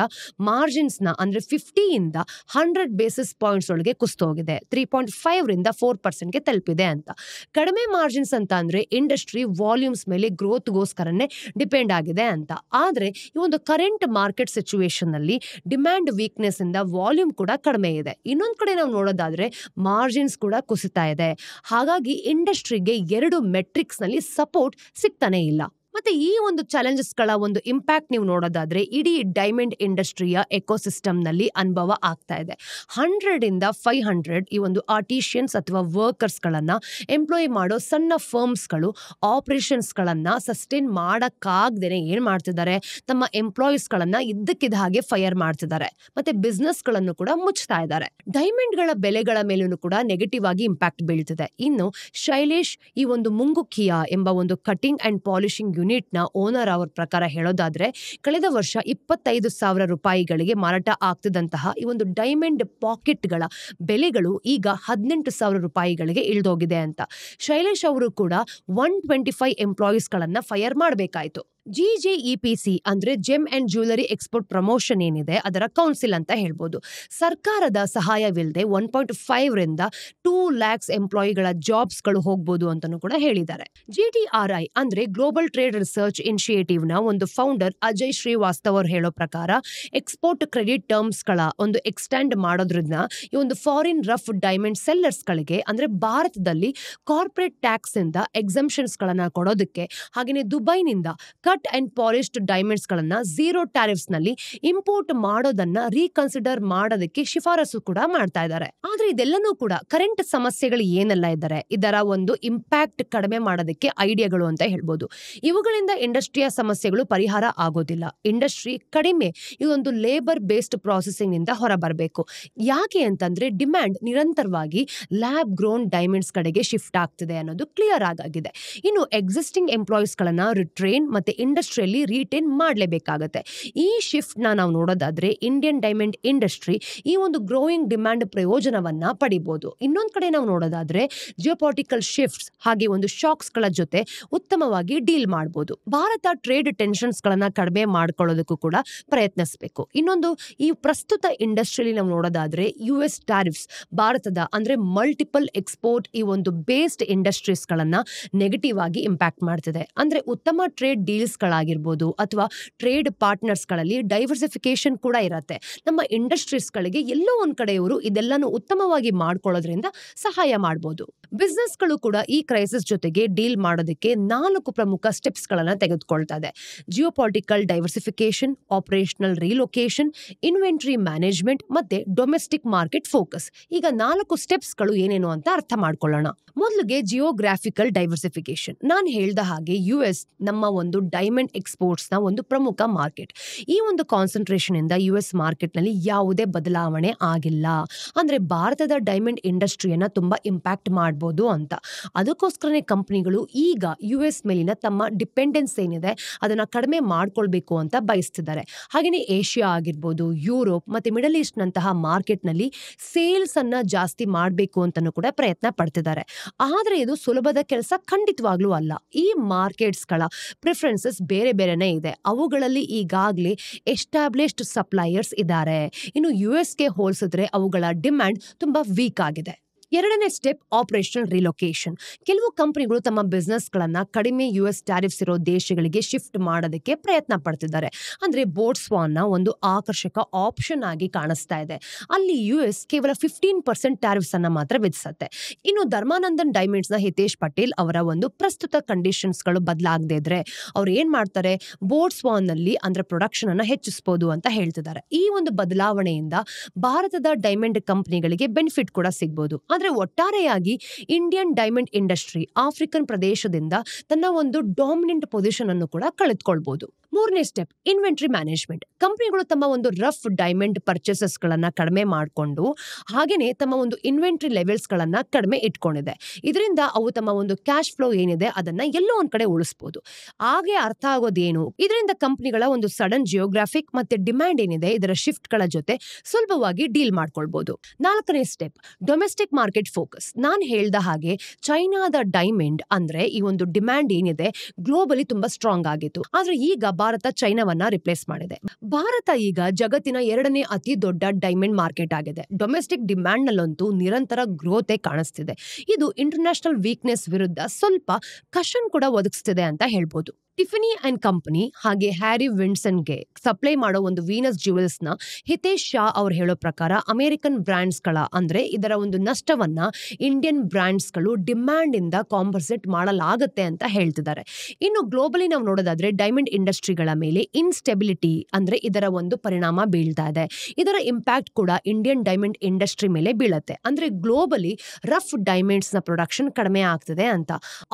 ಮಾರ್ಜಿನ್ಸ್ ನ ಅಂದ್ರೆ 50 ಇಂದ 100 ಬೇಸಿಸ್ ಪಾಯಿಂಟ್ಸ್ ಒಳಗೆ ಕುಸಿತೋಗಿದೆ. 3.5 ರಿಂದ 4% ಗೆ ತಲುಪಿದೆ ಅಂತ. ಕಡಿಮೆ ಮಾರ್ಜಿನ್ಸ್ ಅಂತ ಅಂದ್ರೆ ಇಂಡಸ್ಟ್ರಿ ವಾಲ್ಯೂಮ್ಸ್ ಮೇಲೆ ಗ್ರೋತ್ಗೋಸ್ಕರ ಗೋಸ್ಕರನೇ ಡಿಪೆಂಡ್ ಆಗಿದೆ ಅಂತ. ಆದ್ರೆ ಈ ಒಂದು ಕರೆಂಟ್ ಮಾರ್ಕೆಟ್ ಸಿಚುವೇಶನ್ ನಲ್ಲಿ ಡಿಮ್ಯಾಂಡ್ ವೀಕ್ನೆಸ್ ಇಂದ ವಾಲ್ಯೂಮ್ ಕೂಡ ಕಡಿಮೆ ಇದೆ. ಇನ್ನೊಂದ್ ಕಡೆ ನಾವು ನೋಡೋದಾದ್ರೆ ಮಾರ್ಜಿನ್ಸ್ ಕೂಡ ಕುಸಿತಾ ಇದೆ. ಹಾಗಾಗಿ ಇಂಡಸ್ಟ್ರಿಗೆ 2 ಮೆಟ್ರಿಕ್ಸ್ ನಲ್ಲಿ ಸಪೋರ್ಟ್ ಸಿಗ್ತಾನೆ ಇಲ್ಲ. ಮತ್ತೆ ಈ ಒಂದು ಚಾಲೆಂಜಸ್ ಗಳ ಒಂದು ಇಂಪ್ಯಾಕ್ಟ್ ನೀವು ನೋಡೋದಾದ್ರೆ ಇಡೀ ಡೈಮಂಡ್ ಇಂಡಸ್ಟ್ರಿಯ ಎಕೋಸಿಸ್ಟಮ್ ನಲ್ಲಿ ಅನುಭವ ಆಗ್ತಾ ಇದೆ. 100 ಇಂದ 500 ಈ ಒಂದು ಆರ್ಟಿಷಿಯನ್ಸ್ ಅಥವಾ ವರ್ಕರ್ಸ್ ಗಳನ್ನ ಎಂಪ್ಲಾಯ್ ಮಾಡೋ ಸಣ್ಣ ಫರ್ಮ್ಸ್ ಗಳು ಆಪರೇಷನ್ಸ್ ಗಳನ್ನ ಸಸ್ಟೈನ್ ಮಾಡಕ್ಕಾಗ್ದೇನೆ ಏನ್ ಮಾಡ್ತಿದ್ದಾರೆ, ತಮ್ಮ ಎಂಪ್ಲಾಯೀಸ್ ಗಳನ್ನ ಇದ್ದಕ್ಕಿದ್ದ ಹಾಗೆ ಫೈರ್ ಮಾಡ್ತಿದ್ದಾರೆ. ಮತ್ತೆ ಬಿಸ್ನೆಸ್ ಗಳನ್ನು ಕೂಡ ಮುಚ್ತಾ ಇದ್ದಾರೆ. ಡೈಮಂಡ್ ಗಳ ಬೆಲೆಗಳ ಮೇಲೂ ಕೂಡ ನೆಗೆಟಿವ್ ಆಗಿ ಇಂಪ್ಯಾಕ್ಟ್ ಬೀಳ್ತಿದೆ. ಇನ್ನು ಶೈಲೇಶ್ ಈ ಒಂದು ಮುಂಗುಕಿಯಾ ಎಂಬ ಒಂದು ಕಟಿಂಗ್ ಅಂಡ್ ಪಾಲಿಶಿಂಗ್ ಯೂನಿಟ್ ನ ಓನರ್ ಅವರ ಪ್ರಕಾರ ಹೇಳೋದಾದ್ರೆ ಕಳೆದ ವರ್ಷ 25,000 ರೂಪಾಯಿಗಳಿಗೆ ಮಾರಾಟ ಆಗ್ತಿದ್ದಂತಹ ಈ ಒಂದು ಡೈಮಂಡ್ ಪಾಕೆಟ್ ಗಳ ಬೆಲೆಗಳು ಈಗ 18,000 ರೂಪಾಯಿಗಳಿಗೆ ಇಳಿದೋಗಿದೆ ಅಂತ. ಶೈಲೇಶ್ ಅವರು ಕೂಡ 125 ಎಂಪ್ಲಾಯೀಸ್ ಗಳನ್ನ ಫೈರ್ ಮಾಡಬೇಕಾಯ್ತು. GJEPC ಅಂದ್ರೆ GeM and jewellery export promotion ಏನಿದೆ ಅದರ ಕೌನ್ಸಿಲ್ ಅಂತ ಹೇಳ್ಬೋದು. ಸರ್ಕಾರದ ಸಹಾಯವಿಲ್ಲದೆ 1.5 ರಿಂದ 2 lakhs ಎಂಪ್ಲಾಯಿಗಳ ಜಾಬ್ಸ್ ಗಳು ಹೋಗ್ಬೋದು ಅಂತಾನೂ ಕೂಡ ಹೇಳಿದ್ದಾರೆ. GTRI ಅಂದ್ರೆ ಗ್ಲೋಬಲ್ ಟ್ರೇಡ್ ರಿಸರ್ಚ್ ಇನಿಷಿಯೇಟಿವ್ ನ ಒಂದು ಫೌಂಡರ್ ಅಜಯ್ ಶ್ರೀವಾಸ್ತವ್ ಅವರು ಹೇಳೋ ಪ್ರಕಾರ ಎಕ್ಸ್ಪೋರ್ಟ್ ಕ್ರೆಡಿಟ್ ಟರ್ಮ್ಸ್ ಗಳ ಒಂದು ಎಕ್ಸ್ಟೆಂಡ್ ಮಾಡೋದ್ರಿಂದ ಈ ಒಂದು ಫಾರಿನ್ ರಫ್ ಡೈಮಂಡ್ ಸೆಲ್ಲರ್ಸ್ ಗಳಿಗೆ ಅಂದ್ರೆ ಭಾರತದಲ್ಲಿ ಕಾರ್ಪೊರೇಟ್ ಟ್ಯಾಕ್ಸ್ ಇಂದ ಎಕ್ಸಂಪ್ಷನ್ಸ್ ಗಳನ್ನ ಕೊಡೋದಕ್ಕೆ, ಹಾಗೆಯೇ ದುಬೈನಿಂದ ಕಟ್ ಅಂಡ್ ಪಾಲಿಶ್ಡ್ ಡೈಮಂಡ್ಸ್ ಗಳನ್ನ 0 ಟ್ಯಾರಿಫ್ಸ್ ನಲ್ಲಿ ಇಂಪೋರ್ಟ್ ಮಾಡೋದನ್ನ ರೀಕನ್ಸಿಡರ್ ಮಾಡೋದಕ್ಕೆ ಶಿಫಾರಸು ಕೂಡ ಮಾಡ್ತಾ ಇದ್ದಾರೆ. ಆದ್ರೆ ಇದೆಲ್ಲನೂ ಕೂಡ ಕರೆಂಟ್ ಸಮಸ್ಯೆಗಳು ಏನೆಲ್ಲ ಇದ್ದಾರೆ ಇದರ ಒಂದು ಇಂಪ್ಯಾಕ್ಟ್ ಕಡಿಮೆ ಮಾಡೋದಕ್ಕೆ ಐಡಿಯಾಗಳು ಅಂತ ಹೇಳ್ಬೋದು. ಇವುಗಳಿಂದ ಇಂಡಸ್ಟ್ರಿಯ ಸಮಸ್ಯೆಗಳು ಪರಿಹಾರ ಆಗೋದಿಲ್ಲ. ಇಂಡಸ್ಟ್ರಿ ಕಡಿಮೆ ಇದೊಂದು ಲೇಬರ್ ಬೇಸ್ಡ್ ಪ್ರಾಸೆಸಿಂಗ್ ನಿಂದ ಹೊರಬರಬೇಕು. ಯಾಕೆ ಅಂತಂದ್ರೆ ಡಿಮ್ಯಾಂಡ್ ನಿರಂತರವಾಗಿ ಲ್ಯಾಬ್ ಗ್ರೋನ್ ಡೈಮಂಡ್ಸ್ ಕಡೆಗೆ ಶಿಫ್ಟ್ ಆಗ್ತಿದೆ ಅನ್ನೋದು ಕ್ಲಿಯರ್ ಆಗಿದೆ. ಇನ್ನು ಎಕ್ಸಿಸ್ಟಿಂಗ್ ಎಂಪ್ಲಾಯೀಸ್ ಗಳನ್ನ ರಿಟ್ರೈನ್ ಮತ್ತೆ ಇಂಡಸ್ಟ್ರಿಯಲ್ಲಿ ರಿಟೈನ್ ಮಾಡಲೇಬೇಕಾಗತ್ತೆ. ಈ ಶಿಫ್ಟ್ ನಾವು ನೋಡೋದಾದ್ರೆ ಇಂಡಿಯನ್ ಡೈಮಂಡ್ ಇಂಡಸ್ಟ್ರಿ ಈ ಒಂದು ಗ್ರೋಯಿಂಗ್ ಡಿಮ್ಯಾಂಡ್ ಪ್ರಯೋಜನವನ್ನ ಪಡಿಬಹುದು. ಇನ್ನೊಂದ್ ಕಡೆ ನಾವು ನೋಡೋದಾದ್ರೆ ಜಿಯೋಪಾಲಿಟಿಕಲ್ ಶಿಫ್ಟ್ಸ್ ಹಾಗೆ ಒಂದು ಶಾಕ್ಸ್ ಗಳ ಜೊತೆ ಉತ್ತಮವಾಗಿ ಡೀಲ್ ಮಾಡಬಹುದು. ಭಾರತ ಟ್ರೇಡ್ ಟೆನ್ಷನ್ಸ್ ಗಳನ್ನ ಕಡಿಮೆ ಮಾಡ್ಕೊಳ್ಳೋದಕ್ಕೂ ಕೂಡ ಪ್ರಯತ್ನಿಸಬೇಕು. ಇನ್ನೊಂದು ಈ ಪ್ರಸ್ತುತ ಇಂಡಸ್ಟ್ರಿಯಲ್ಲಿ ನಾವು ನೋಡೋದಾದ್ರೆ US ಟ್ಯಾರಿಫ್ಸ್ ಭಾರತದ ಅಂದ್ರೆ ಮಲ್ಟಿಪಲ್ ಎಕ್ಸ್ಪೋರ್ಟ್ ಈ ಒಂದು ಬೇಸ್ಡ್ ಇಂಡಸ್ಟ್ರೀಸ್ ಗಳನ್ನ ನೆಗೆಟಿವ್ ಆಗಿ ಇಂಪ್ಯಾಕ್ಟ್ ಮಾಡ್ತಿದೆ. ಅಂದ್ರೆ ಉತ್ತಮ ಟ್ರೇಡ್ ಡೀಲ್ಸ್ ಗಳಾಗಿರ್ಬೋದು ಅಥವಾ ಟ್ರೇಡ್ ಪಾರ್ಟ್ನರ್ಸ್ ಗಳಲ್ಲಿ ಡೈವರ್ಸಿಫಿಕೇಶನ್ ಕೂಡ ಇರತ್ತೆ. ನಮ್ಮ ಇಂಡಸ್ಟ್ರೀಸ್ ಗಳಿಗೆ ಎಲ್ಲೋ ಒಂದ್ ಕಡೆ ಇವರು ಇದೆಲ್ಲಾನು ಉತ್ತಮವಾಗಿ ಮಾಡ್ಕೊಳ್ಳೋದ್ರಿಂದ ಸಹಾಯ ಮಾಡಬಹುದು. ಬಿಸ್ನೆಸ್ ಗಳು ಕೂಡ ಈ ಕ್ರೈಸಿಸ್ ಜೊತೆಗೆ ಡೀಲ್ ಮಾಡೋದಕ್ಕೆ 4 ಪ್ರಮುಖ ಸ್ಟೆಪ್ಸ್ ಗಳನ್ನ ತೆಗೆದುಕೊಳ್ತಾ ಇದೆ. Geopolitical diversification, operational relocation, inventory management ಮತ್ತೆ ಡೊಮೆಸ್ಟಿಕ್ ಮಾರ್ಕೆಟ್ ಫೋಕಸ್. ಈಗ 4 ಸ್ಟೆಪ್ಸ್ ಗಳು ಏನೇನು ಅಂತ ಅರ್ಥ ಮಾಡ್ಕೊಳ್ಳೋಣ. ಮೊದಲಿಗೆ ಜಿಯೋಗ್ರಾಫಿಕಲ್ ಡೈವರ್ಸಿಫಿಕೇಶನ್. ನಾನು ಹೇಳ್ದ ಹಾಗೆ US ನಮ್ಮ ಒಂದು ಡೈಮಂಡ್ ಎಕ್ಸ್ಪೋರ್ಟ್ಸ್ ನ ಒಂದು ಪ್ರಮುಖ ಮಾರ್ಕೆಟ್. ಈ ಒಂದು ಕಾನ್ಸಂಟ್ರೇಷನ್ ಇಂದ US ಮಾರ್ಕೆಟ್ ನಲ್ಲಿ ಯಾವುದೇ ಬದಲಾವಣೆ ಆಗಿಲ್ಲ. ಅಂದ್ರೆ ಭಾರತದ ಡೈಮಂಡ್ ಇಂಡಸ್ಟ್ರಿಯನ್ನ ತುಂಬಾ ಇಂಪ್ಯಾಕ್ಟ್ ಮಾಡಬಹುದು ಅಂತ. ಅದಕ್ಕೋಸ್ಕರನೇ ಕಂಪನಿಗಳು ಈಗ US ಮೇಲಿನ ತಮ್ಮ ಡಿಪೆಂಡೆನ್ಸ್ ಏನಿದೆ ಅದನ್ನ ಕಡಿಮೆ ಮಾಡ್ಕೊಳ್ಬೇಕು ಅಂತ ಬಯಸ್ತಿದ್ದಾರೆ. ಹಾಗೇನೆ ಏಷ್ಯಾ ಆಗಿರ್ಬೋದು, ಯುರೋಪ್ ಮತ್ತೆ ಮಿಡಲ್ ಈಸ್ಟ್ ನಂತಹ ಮಾರ್ಕೆಟ್ ನಲ್ಲಿ ಸೇಲ್ಸ್ ಅನ್ನ ಜಾಸ್ತಿ ಮಾಡಬೇಕು ಅಂತಾನೂ ಕೂಡ ಪ್ರಯತ್ನ ಪಡ್ತಿದ್ದಾರೆ. ಆದ್ರೆ ಇದು ಸುಲಭದ ಕೆಲಸ ಖಂಡಿತವಾಗ್ಲೂ ಅಲ್ಲ. ಈ ಮಾರ್ಕೆಟ್ಸ್ ಗಳ ಪ್ರಿಫರೆನ್ಸಸ್ ಬೇರೆ ಬೇರೆನೇ ಇದೆ. ಅವುಗಳಲ್ಲಿ ಈಗಾಗಲೇ ಎಸ್ಟಾಬ್ಲಿಷ್ಡ್ ಸಪ್ಲೈಯರ್ಸ್ ಇದ್ದಾರೆ. ಇನ್ನು US ಗೆ ಹೋಲಿಸಿದ್ರೆ ಅವುಗಳ ಡಿಮ್ಯಾಂಡ್ ತುಂಬಾ ವೀಕ್ ಆಗಿದೆ. ಎರಡನೇ ಸ್ಟೆಪ್ ಆಪರೇಷನಲ್ ರಿಲೊಕೇಶನ್. ಕೆಲವು ಕಂಪನಿಗಳು ತಮ್ಮ ಬಿಸ್ನೆಸ್ ಗಳನ್ನ ಕಡಿಮೆ US ಟ್ಯಾರಿಫ್ಸ್ ಇರೋ ದೇಶಗಳಿಗೆ ಶಿಫ್ಟ್ ಮಾಡೋದಕ್ಕೆ ಪ್ರಯತ್ನ ಪಡ್ತಿದ್ದಾರೆ. ಅಂದ್ರೆ ಬೋಟ್ಸ್ವಾನ್ ಒಂದು ಆಕರ್ಷಕ ಆಪ್ಷನ್ ಆಗಿ ಕಾಣಿಸ್ತಾ ಇದೆ. ಅಲ್ಲಿ US ಕೇವಲ 15% ಟ್ಯಾರಿಫ್ಸ್ ಅನ್ನ ಮಾತ್ರ ವಿಧಿಸುತ್ತೆ. ಇನ್ನು ಧರ್ಮಾನಂದನ್ ಡೈಮಂಡ್ಸ್ ನ ಹಿತೇಶ್ ಪಟೇಲ್ ಅವರ ಒಂದು ಪ್ರಸ್ತುತ ಕಂಡೀಷನ್ಸ್ ಗಳು ಬದಲಾಗದೇ ಇದ್ರೆ ಅವ್ರು ಏನ್ ಮಾಡ್ತಾರೆ, ಬೋಟ್ಸ್ವಾನ್ ನಲ್ಲಿ ಅಂದ್ರೆ ಪ್ರೊಡಕ್ಷನ್ ಅನ್ನ ಹೆಚ್ಚಿಸಬಹುದು ಅಂತ ಹೇಳ್ತಿದ್ದಾರೆ. ಈ ಒಂದು ಬದಲಾವಣೆಯಿಂದ ಭಾರತದ ಡೈಮಂಡ್ ಕಂಪನಿಗಳಿಗೆ ಬೆನಿಫಿಟ್ ಕೂಡ ಸಿಗಬಹುದು. ಒಟ್ಟಾರೆಯಾಗಿ ಇಂಡಿಯನ್ ಡೈಮಂಡ್ ಇಂಡಸ್ಟ್ರಿ ಆಫ್ರಿಕನ್ ಪ್ರದೇಶದಿಂದ ತನ್ನ ಒಂದು ಡಾಮಿನೆಂಟ್ ಪೊಸಿಷನ್ ಅನ್ನು ಕೂಡ ಕಳೆದುಕೊಳ್ಬಹುದು. ಮೂರನೇ ಸ್ಟೆಪ್ ಇನ್ವೆಂಟರಿ ಮ್ಯಾನೇಜ್ಮೆಂಟ್. ಕಂಪನಿಗಳು ತಮ್ಮ ಒಂದು ರಫ್ ಡೈಮಂಡ್ ಪರ್ಚೇಸಸ್ ಗಳನ್ನ ಕಡಿಮೆ ಮಾಡಿಕೊಂಡು ಹಾಗೇನೆ ತಮ್ಮ ಒಂದು ಇನ್ವೆಂಟರಿ ಲೆವೆಲ್ಸ್ ಗಳನ್ನ ಕಡಿಮೆ ಇಟ್ಕೊಂಡಿದೆ. ಇದರಿಂದ ಅವು ತಮ್ಮ ಒಂದು ಕ್ಯಾಶ್ ಫ್ಲೋ ಏನಿದೆ ಅದನ್ನ ಎಲ್ಲೋ ಒಂದ್ ಕಡೆ ಉಳಿಸಬಹುದು. ಹಾಗೆ ಅರ್ಥ ಆಗೋದೇನು, ಇದರಿಂದ ಕಂಪನಿಗಳ ಒಂದು ಸಡನ್ ಜಿಯೋಗ್ರಾಫಿಕ್ ಮತ್ತೆ ಡಿಮ್ಯಾಂಡ್ ಏನಿದೆ ಇದರ ಶಿಫ್ಟ್ ಗಳ ಜೊತೆ ಸುಲಭವಾಗಿ ಡೀಲ್ ಮಾಡ್ಕೊಳ್ಬಹುದು. ನಾಲ್ಕನೇ ಸ್ಟೆಪ್ ಡೊಮೆಸ್ಟಿಕ್ ಮಾರ್ಕೆಟ್ ಫೋಕಸ್. ನಾನ್ ಹೇಳ್ದ ಹಾಗೆ ಚೈನಾದ ಡೈಮಂಡ್ ಅಂದ್ರೆ ಈ ಒಂದು ಡಿಮ್ಯಾಂಡ್ ಏನಿದೆ ಗ್ಲೋಬಲಿ ತುಂಬಾ ಸ್ಟ್ರಾಂಗ್ ಆಗಿತ್ತು. ಆದ್ರೆ ಈಗ ಭಾರತ ಚೈನಾವನ್ನ ರಿಪ್ಲೇಸ್ ಮಾಡಿದೆ. ಭಾರತ ಈಗ ಜಗತ್ತಿನ 2ನೇ ಅತಿ ದೊಡ್ಡ ಡೈಮಂಡ್ ಮಾರ್ಕೆಟ್ ಆಗಿದೆ. ಡೊಮೆಸ್ಟಿಕ್ ಡಿಮ್ಯಾಂಡ್ ನಲ್ಲಂತೂ ನಿರಂತರ ಗ್ರೋತೆ ಕಾಣಿಸ್ತಿದೆ. ಇದು ಇಂಟರ್ನ್ಯಾಷನಲ್ ವೀಕ್ನೆಸ್ ವಿರುದ್ಧ ಸ್ವಲ್ಪ ಕಷನ್ ಕೂಡ ಒದಗಿಸ್ತಿದೆ ಅಂತ ಹೇಳ್ಬೋದು. ಟಿಫನಿ ಅಂಡ್ ಕಂಪನಿ ಹಾಗೆ ಹ್ಯಾರಿ ವಿನ್ಸನ್ಗೆ ಸಪ್ಲೈ ಮಾಡೋ ಒಂದು ವೀನಸ್ ಜ್ಯುವೆಲ್ಸ್ ನ ಹಿತೇಶ್ ಶಾ ಅವ್ರು ಹೇಳೋ ಪ್ರಕಾರ ಅಮೆರಿಕನ್ ಬ್ರಾಂಡ್ಸ್ಗಳ ಅಂದ್ರೆ ಇದರ ಒಂದು ನಷ್ಟವನ್ನ ಇಂಡಿಯನ್ ಬ್ರಾಂಡ್ಸ್ಗಳು ಡಿಮ್ಯಾಂಡ್ ಇಂದ ಕಾಂಪನ್ಸೇಟ್ ಮಾಡಲಾಗುತ್ತೆ ಅಂತ ಹೇಳ್ತಿದ್ದಾರೆ. ಇನ್ನು ಗ್ಲೋಬಲಿ ನಾವು ನೋಡೋದಾದ್ರೆ ಡೈಮಂಡ್ ಇಂಡಸ್ಟ್ರಿಗಳ ಮೇಲೆ ಇನ್ಸ್ಟೆಬಿಲಿಟಿ ಅಂದ್ರೆ ಇದರ ಒಂದು ಪರಿಣಾಮ ಬೀಳ್ತಾ ಇದೆ. ಇದರ ಇಂಪ್ಯಾಕ್ಟ್ ಕೂಡ ಇಂಡಿಯನ್ ಡೈಮಂಡ್ ಇಂಡಸ್ಟ್ರಿ ಮೇಲೆ ಬೀಳುತ್ತೆ. ಅಂದ್ರೆ ಗ್ಲೋಬಲಿ ರಫ್ ಡೈಮಂಡ್ಸ್ ನ ಪ್ರೊಡಕ್ಷನ್ ಕಡಿಮೆ ಆಗ್ತಿದೆ ಅಂತ.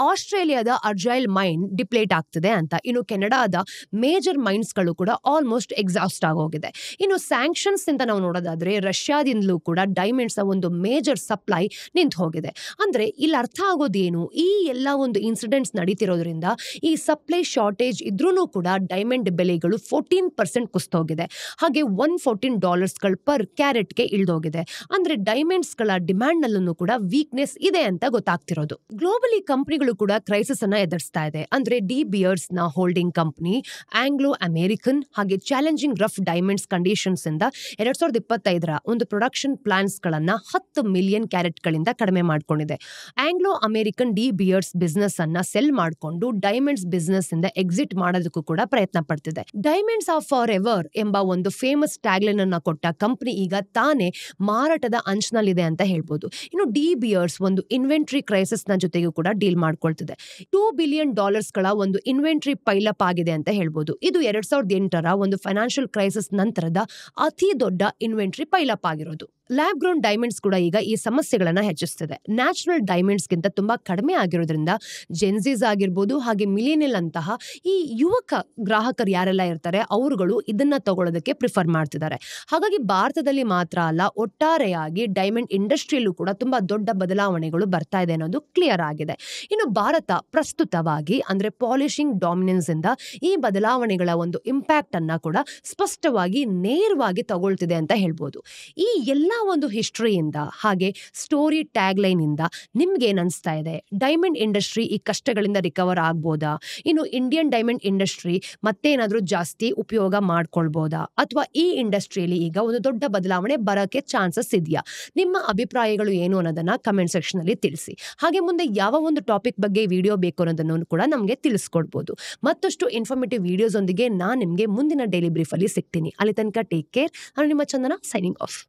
ಆಸ್ಟ್ರೇಲಿಯಾದ ಅರ್ಜೈಲ್ ಮೈನ್ ಡಿಪ್ಲೇಟ್ ಆಗ್ತಿದೆ ಅಂತ. ಇನ್ನು ಕೆನಡಾದ ಮೇಜರ್ ಮೈನ್ಸ್ ಗಳು ಕೂಡ ಆಲ್ಮೋಸ್ಟ್ ಎಕ್ಸಾಸ್ಟ್ ಆಗೋಗಿದೆ. ಇನ್ನು ಸ್ಯಾಂಕ್ಷನ್ಸ್ ಅಂತ ನಾವು ನೋಡೋದಾದ್ರೆ ರಷ್ಯಾದಿಂದಲೂ ಕೂಡ ಡೈಮಂಡ್ಸ್ ಒಂದು ಮೇಜರ್ ಸಪ್ಲೈ ನಿಂತು ಹೋಗಿದೆ. ಅಂದ್ರೆ ಇಲ್ಲಿ ಅರ್ಥ ಆಗೋದೇನು, ಈ ಎಲ್ಲ ಒಂದು ಇನ್ಸಿಡೆಂಟ್ಸ್ ನಡೀತಿರೋದ್ರಿಂದ ಈ ಸಪ್ಲೈ ಶಾರ್ಟೇಜ್ ಇದ್ರೂ ಕೂಡ ಡೈಮಂಡ್ ಬೆಲೆಗಳು 14% ಕುಸ್ತೋಗಿದೆ. ಹಾಗೆ $114 ಪರ್ ಕ್ಯಾರೆಟ್ಗೆ ಇಳಿದೋಗಿದೆ. ಅಂದ್ರೆ ಡೈಮಂಡ್ಸ್ ಗಳ ಡಿಮ್ಯಾಂಡ್ ನಲ್ಲೂ ಕೂಡ ವೀಕ್ನೆಸ್ ಇದೆ ಅಂತ ಗೊತ್ತಾಗ್ತಿರೋದು. ಗ್ಲೋಬಲಿ ಕಂಪನಿಗಳು ಕೂಡ ಕ್ರೈಸಿಸ್ ಅನ್ನ ಎದುರಿಸ್ತಾ ಇದೆ. ಅಂದ್ರೆ ಡಿ ಬಿಯರ್ಸ್ ನ ಹೋಲ್ಡಿಂಗ್ ಕಂಪನಿ ಆಂಗ್ಲೋ ಅಮೆರಿಕನ್ ಹಾಗೆ ಚಾಲೆಂಜಿಂಗ್ ರಫ್ ಡೈಮಂಡ್ಸ್ ಕಂಡೀಷನ್ಸ್ ಇಂದ 2025 ಒಂದು ಪ್ರೊಡಕ್ಷನ್ ಪ್ಲಾನ್ಸ್ ಗಳನ್ನ 10 ಮಿಲಿಯನ್ ಕ್ಯಾರೆಟ್ ಗಳಿಂದ ಕಡಿಮೆ ಮಾಡ್ಕೊಂಡಿದೆ. Anglo American D bears business ಅನ್ನ ಸೆಲ್ ಮಾಡಿಕೊಂಡು ಡೈಮಂಡ್ಸ್ ಬಿಸ್ನೆಸ್ ಇಂದ ಎಕ್ಸಿಟ್ ಮಾಡೋದಕ್ಕೂ ಕೂಡ ಪ್ರಯತ್ನ ಪಡ್ತಿದೆ. ಡೈಮಂಡ್ಸ್ ಆಫ್ ಫಾರ್ ಎವರ್ ಎಂಬ ಒಂದು ಫೇಮಸ್ ಟ್ಯಾಗ್ಲೈನ್ ಅನ್ನ ಕೊಟ್ಟ ಕಂಪನಿ ಈಗ ತಾನೇ ಮಾರಾಟದ ಅಂಚಿನಲ್ಲಿದೆ ಅಂತ ಹೇಳ್ಬೋದು. ಇನ್ನು ಡಿ ಬಿಯರ್ಸ್ ಒಂದು ಇನ್ವೆಂಟ್ರಿ ಕ್ರೈಸಿಸ್ ನ ಜೊತೆಗೂ ಕೂಡ ಡೀಲ್ ಮಾಡ್ಕೊಳ್ತಿದೆ. $2 ಬಿಲಿಯನ್ ಒಂದು ಇನ್ವೆಂಟ್ರಿ ಪೈಲಪ್ ಆಗಿದೆ ಅಂತ ಹೇಳ್ಬೋದು. ಇದು 2008 ಒಂದು ಫೈನಾನ್ಷಿಯಲ್ ಕ್ರೈಸಿಸ್ ನಂತರದ ಅತಿ ದೊಡ್ಡ ಇನ್ವೆಂಟ್ರಿ ಪೈಲಪ್ ಆಗಿರೋದು. ಲ್ಯಾಬ್ ಗ್ರೌಂಡ್ ಡೈಮಂಡ್ಸ್ ಕೂಡ ಈಗ ಈ ಸಮಸ್ಯೆಗಳನ್ನ ಹೆಚ್ಚಿಸ್ತಿದೆ. ನ್ಯಾಚುರಲ್ ಡೈಮಂಡ್ಸ್ ಗಿಂತ ತುಂಬಾ ಕಡಿಮೆ ಆಗಿರೋದ್ರಿಂದ ಜೆನ್ಸೀಸ್ ಆಗಿರ್ಬೋದು ಹಾಗೆ ಮಿಲಿಯನಿಯಲ್ ಅಂತಹ ಈ ಯುವಕ ಗ್ರಾಹಕರು ಯಾರೆಲ್ಲ ಇರ್ತಾರೆ ಅವರುಗಳು ಇದನ್ನ ತಗೊಳ್ಳೋದಕ್ಕೆ ಪ್ರಿಫರ್ ಮಾಡ್ತಿದ್ದಾರೆ. ಹಾಗಾಗಿ ಭಾರತದಲ್ಲಿ ಮಾತ್ರ ಅಲ್ಲ, ಒಟ್ಟಾರೆಯಾಗಿ ಡೈಮಂಡ್ ಇಂಡಸ್ಟ್ರಿಯಲ್ಲೂ ಕೂಡ ತುಂಬಾ ದೊಡ್ಡ ಬದಲಾವಣೆಗಳು ಬರ್ತಾ ಇದೆ ಅನ್ನೋದು ಕ್ಲಿಯರ್ ಆಗಿದೆ. ಇನ್ನು ಭಾರತ ಪ್ರಸ್ತುತವಾಗಿ ಅಂದ್ರೆ ಪಾಲಿಶಿಂಗ್ ಡಾಮಿನೆನ್ಸ್ ಇಂದ ಈ ಬದಲಾವಣೆಗಳ ಒಂದು ಇಂಪ್ಯಾಕ್ಟ್ ಅನ್ನ ಕೂಡ ಸ್ಪಷ್ಟವಾಗಿ ನೇರವಾಗಿ ತಗೊಳ್ತಿದೆ ಅಂತ ಹೇಳ್ಬೋದು. ಈ ಎಲ್ಲ ಒಂದು ಹಿಸ್ಟರಿಯಿಂದ ಹಾಗೆ ಸ್ಟೋರಿ ಟ್ಯಾಗ್ ಲೈನ್ ಇಂದ ನಿಮ್ಗೆ ಏನ್ ಅನ್ಸ್ತಾ ಇದೆ? ಡೈಮಂಡ್ ಇಂಡಸ್ಟ್ರಿ ಈ ಕಷ್ಟಗಳಿಂದ ರಿಕವರ್ ಆಗ್ಬೋದಾ? ಇನ್ನು ಇಂಡಿಯನ್ ಡೈಮಂಡ್ ಇಂಡಸ್ಟ್ರಿ ಮತ್ತೇನಾದ್ರೂ ಜಾಸ್ತಿ ಉಪಯೋಗ ಮಾಡ್ಕೊಳ್ಬೋದಾ? ಅಥವಾ ಈ ಇಂಡಸ್ಟ್ರಿಯಲ್ಲಿ ಈಗ ಒಂದು ದೊಡ್ಡ ಬದಲಾವಣೆ ಬರೋಕೆ ಚಾನ್ಸಸ್ ಇದೆಯಾ? ನಿಮ್ಮ ಅಭಿಪ್ರಾಯಗಳು ಏನು ಅನ್ನೋದನ್ನ ಕಮೆಂಟ್ ಸೆಕ್ಷನ್ ಅಲ್ಲಿ ತಿಳಿಸಿ. ಹಾಗೆ ಮುಂದೆ ಯಾವ ಒಂದು ಟಾಪಿಕ್ ಬಗ್ಗೆ ವಿಡಿಯೋ ಬೇಕು ಅನ್ನೋದನ್ನು ಕೂಡ ನಮಗೆ ತಿಳಿಸ್ಕೊಡ್ಬೋದು. ಮತ್ತಷ್ಟು ಇನ್ಫಾರ್ಮೇಟಿವ್ ವಿಡಿಯೋಸ್ ಒಂದಿಗೆ ನಾನು ನಿಮಗೆ ಮುಂದಿನ ಡೈಲಿ ಬ್ರೀಫ್ ಅಲ್ಲಿ ಸಿಗ್ತೀನಿ. ಅಲ್ಲಿ ತನಕ ಟೇಕ್ ಕೇರ್. ನಾನು ನಿಮ್ಮ ಚಂದನ, ಸೈನಿಂಗ್ ಆಫ್.